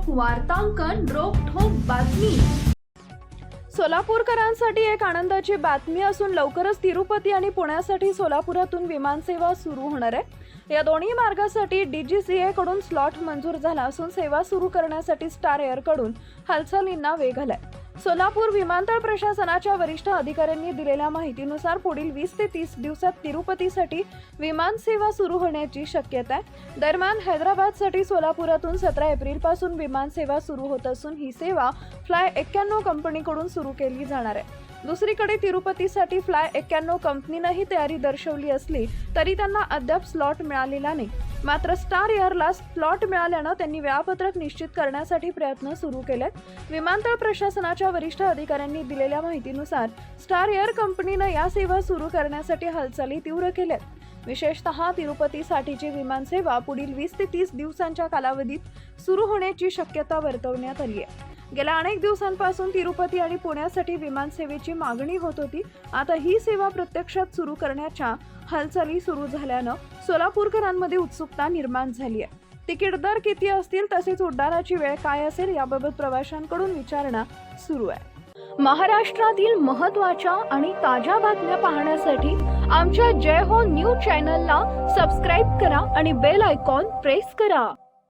वार्तांकन रोखठोक बातमी। सोलापूरकरांसाठी एक आनंदाची बातमी असून लवकरच तिरुपती आणि पुण्यासाठी सोलापुरातून विमानसेवा सुरू होणार आहे। या दोन्ही मार्गासाठी DGCA कडून स्लॉट मंजूर झाला असून सेवा सुरू करण्यासाठी स्टार एअर कडून हालचालींना वेग आलाय। सोलापूर विमानतळ प्रशासनाच्या वरिष्ठ अधिकाऱ्यांनी दिलेल्या माहितीनुसार पुढील 20 ते 30 दिवसात तिरुपतीसाठी विमान सेवा सुरू होण्याची शक्यता आहे। दरम्यान हैदराबादसाठी सोलापुरातून 17 एप्रिल पासून विमान सेवा सुरू होत असून ही सेवा फ्लाय 91 कंपनीकडून सुरू केली जाणार आहे। दुसरीकडे तिरुपतीसाठी फ्लाय 91 कंपनीनेही तयारी दर्शवली असली तरी त्यांना अद्याप स्लॉट मिळालेला नाही। मात्र स्टार एअरला स्लॉट मिळाल्याने त्यांनी वेळापत्रक निश्चित करण्यासाठी प्रयत्न सुरू केलेत। विमानतळ प्रशासनाच्या वरिष्ठ अधिकाऱ्यांनी दिलेल्या माहितीनुसार स्टार एअर कंपनीने या सेवा सुरू करण्यासाठी हालचाली तीव्र केल्यात। विशेषतः तिरुपतीसाठीची विमान सेवा पुढील 20 ते 30 दिवसांच्या कालावधीत सुरू होण्याची शक्यता वर्तवण्यात आली आहे। गेल्या अनेक दिवसांपासून तिरुपती आणि पुण्यासाठी विमान सेवेची मागणी होत होती। आता ही सेवा प्रत्यक्षात सुरू करण्याच्या हालचाली सुरू झाल्यानं सोलापूरकरांमध्ये उत्सुकता निर्माण झाली आहे। तिकीट दर किती असतील तसेच उड्डाणाची वेळ काय असेल याबाबत प्रवाशांकडून विचारणा सुरू आहे। महाराष्ट्रातील महत्त्वाच्या आणि ताज्या बातम्या पाहण्यासाठी आमच्या जय हो न्यूज चॅनलला सबस्क्राइब करा आणि बेल आयकॉन प्रेस करा।